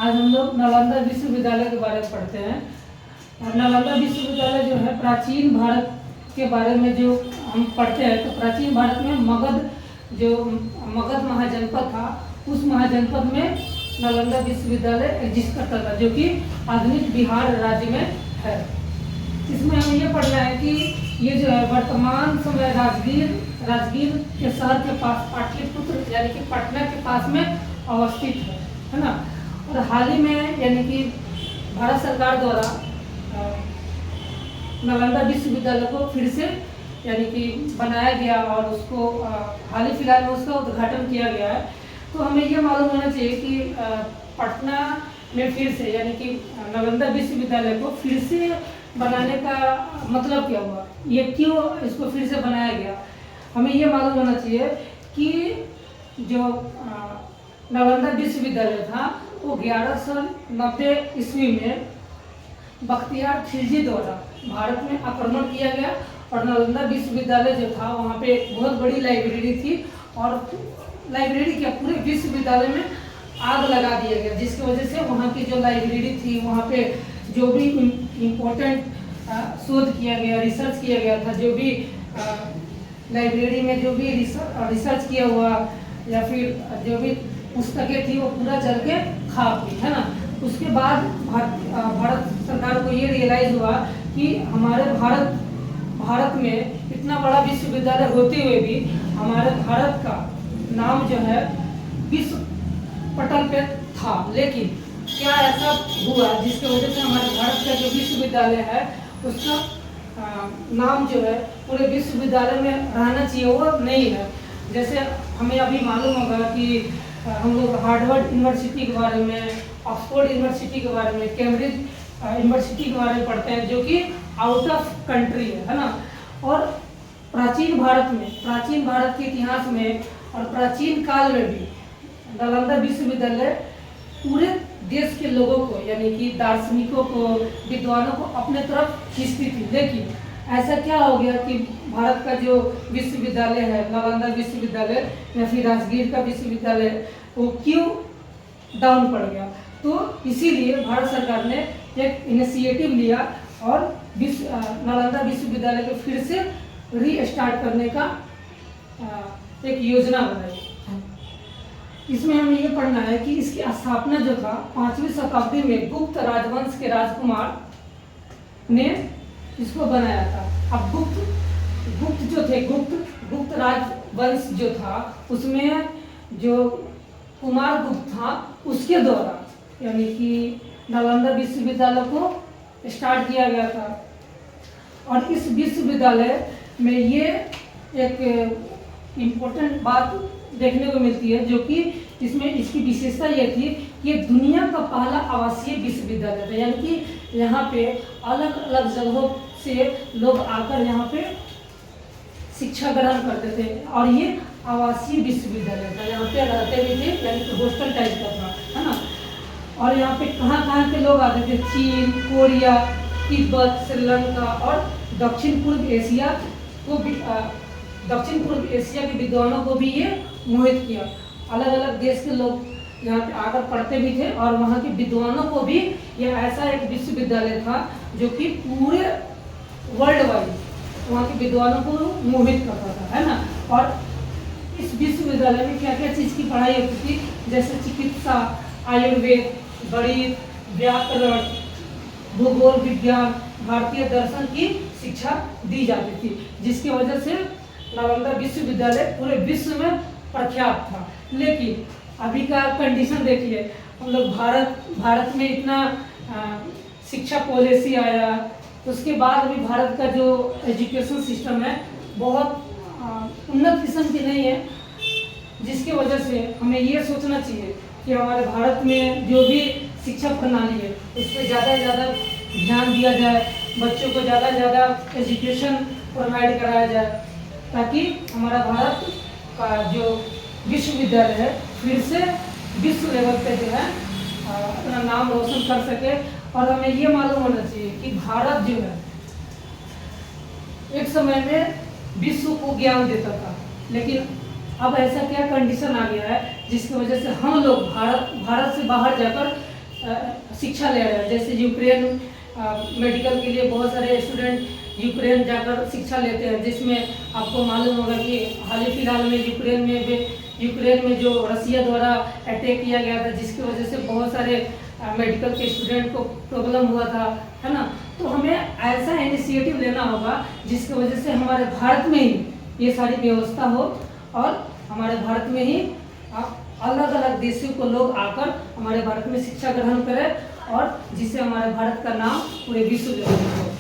आज हम लोग नालंदा विश्वविद्यालय के बारे में पढ़ते हैं। और नालंदा विश्वविद्यालय जो है प्राचीन भारत के बारे में जो हम पढ़ते हैं, तो प्राचीन भारत में मगध महाजनपद था, उस महाजनपद में नालंदा विश्वविद्यालय एग्जिस्ट करता था, जो कि आधुनिक बिहार राज्य में है। इसमें हमें ये पढ़ना है कि ये जो है वर्तमान समय राजगीर के शहर के पास पाटलिपुत्र यानी कि पटना के पास में अवस्थित है ना। और हाल ही में यानी कि भारत सरकार द्वारा नालंदा विश्वविद्यालय को फिर से यानी कि बनाया गया और उसको हाल ही फिलहाल में उसका उद्घाटन किया गया है। तो हमें ये मालूम होना चाहिए कि पटना में फिर से यानी कि नालंदा विश्वविद्यालय को फिर से बनाने का मतलब क्या हुआ, ये क्यों इसको फिर से बनाया गया। हमें ये मालूम होना चाहिए कि जो नालंदा विश्वविद्यालय था वो 1190 ईस्वी में बख्तियार खिलजी द्वारा भारत में आक्रमण किया गया और नालंदा विश्वविद्यालय जो था वहाँ पे एक बहुत बड़ी लाइब्रेरी थी और लाइब्रेरी क्या पूरे विश्वविद्यालय में आग लगा दिया गया, जिसकी वजह से वहाँ की जो लाइब्रेरी थी वहाँ पे जो भी इम्पोर्टेंट शोध किया गया, रिसर्च किया गया था, जो भी लाइब्रेरी में जो भी रिसर्च किया हुआ या फिर जो भी पुस्तकें थी वो पूरा जल के खाक हुई, है ना। उसके बाद भारत सरकार को ये रियलाइज हुआ कि हमारे भारत में इतना बड़ा विश्वविद्यालय होते हुए भी हमारे भारत का नाम जो है विश्व पटल पे था, लेकिन क्या ऐसा हुआ जिसकी वजह से हमारे भारत का जो विश्वविद्यालय है उसका नाम जो है पूरे विश्वविद्यालय में रहना चाहिए, वो नहीं है। जैसे हमें अभी मालूम होगा कि हम लोग हार्वर्ड यूनिवर्सिटी के बारे में, ऑक्सफोर्ड यूनिवर्सिटी के बारे में, कैम्ब्रिज यूनिवर्सिटी के बारे में पढ़ते हैं, जो कि आउट ऑफ कंट्री है ना। और प्राचीन भारत के इतिहास में और प्राचीन काल में भी नालंदा विश्वविद्यालय पूरे देश के लोगों को यानी कि दार्शनिकों को, विद्वानों को अपने तरफ खींचती थी। लेकिन ऐसा क्या हो गया कि भारत का जो विश्वविद्यालय है, नालंदा विश्वविद्यालय या फिर राजगीर का विश्वविद्यालय, वो क्यों डाउन पड़ गया। तो इसीलिए भारत सरकार ने एक इनिशिएटिव लिया और नालंदा विश्वविद्यालय को फिर से रीस्टार्ट करने का एक योजना बनाई। इसमें हमें ये पढ़ना है कि इसकी स्थापना जो था 5वीं शताब्दी में गुप्त राजवंश के राजकुमार ने इसको बनाया था। अब गुप्त राजवंश जो था उसमें जो कुमार गुप्त था उसके द्वारा यानी कि नालंदा विश्वविद्यालय को स्टार्ट किया गया था। और इस विश्वविद्यालय में ये एक इम्पोर्टेंट बात देखने को मिलती है, जो कि इसमें इसकी विशेषता ये थी कि ये दुनिया का पहला आवासीय विश्वविद्यालय था, यानी कि यहाँ पे अलग अलग जगहों से लोग आकर यहाँ पे शिक्षा ग्रहण करते थे और ये आवासीय विश्वविद्यालय था, यहाँ पे रहते भी थे यानी कि हॉस्टल टाइप का था, है ना। और यहाँ पे कहाँ के लोग आते थे, चीन, कोरिया, तिब्बत, श्रीलंका और दक्षिण पूर्व एशिया के विद्वानों को भी ये मोहित किया। अलग अलग देश के लोग यहाँ पे आकर पढ़ते भी थे और वहाँ के विद्वानों को भी यह ऐसा एक विश्वविद्यालय था जो कि पूरे वर्ल्ड वाइड वहाँ के विद्वानों को मोहित करता था, है ना। और इस विश्वविद्यालय में क्या क्या चीज़ की पढ़ाई होती थी, जैसे चिकित्सा, आयुर्वेद, गणित, व्याकरण, भूगोल विज्ञान, भारतीय दर्शन की शिक्षा दी जाती थी, जिसकी वजह से नालंदा विश्वविद्यालय पूरे विश्व में प्रख्यात था। लेकिन अभी का कंडीशन देखिए, हम लोग भारत में इतना शिक्षा पॉलिसी आया, उसके बाद भी भारत का जो एजुकेशन सिस्टम है बहुत उन्नत किस्म की नहीं है, जिसकी वजह से हमें ये सोचना चाहिए कि हमारे भारत में जो भी शिक्षा प्रणाली है उस पर ज़्यादा से ज़्यादा ध्यान दिया जाए, बच्चों को ज़्यादा से ज़्यादा एजुकेशन प्रोवाइड कराया जाए, ताकि हमारा भारत का जो विश्वविद्यालय है फिर से विश्व लेवल पे जो है अपना नाम रोशन कर सके। और हमें ये मालूम होना चाहिए कि भारत जो है एक समय में विश्व को ज्ञान देता था, लेकिन अब ऐसा क्या कंडीशन आ गया है जिसकी वजह से हम लोग भारत से बाहर जाकर शिक्षा ले रहे हैं। जैसे यूक्रेन मेडिकल के लिए बहुत सारे स्टूडेंट यूक्रेन जाकर शिक्षा लेते हैं, जिसमें आपको मालूम होगा कि हाल ही फिलहाल में यूक्रेन में जो रसिया द्वारा अटैक किया गया था, जिसकी वजह से बहुत सारे मेडिकल के स्टूडेंट को प्रॉब्लम हुआ था, है ना। तो हमें ऐसा इनिशिएटिव लेना होगा जिसकी वजह से हमारे भारत में ही ये सारी व्यवस्था हो और हमारे भारत में ही अलग अलग देशों को लोग आकर हमारे भारत में शिक्षा ग्रहण करें और जिससे हमारे भारत का नाम पूरे विश्व में हो।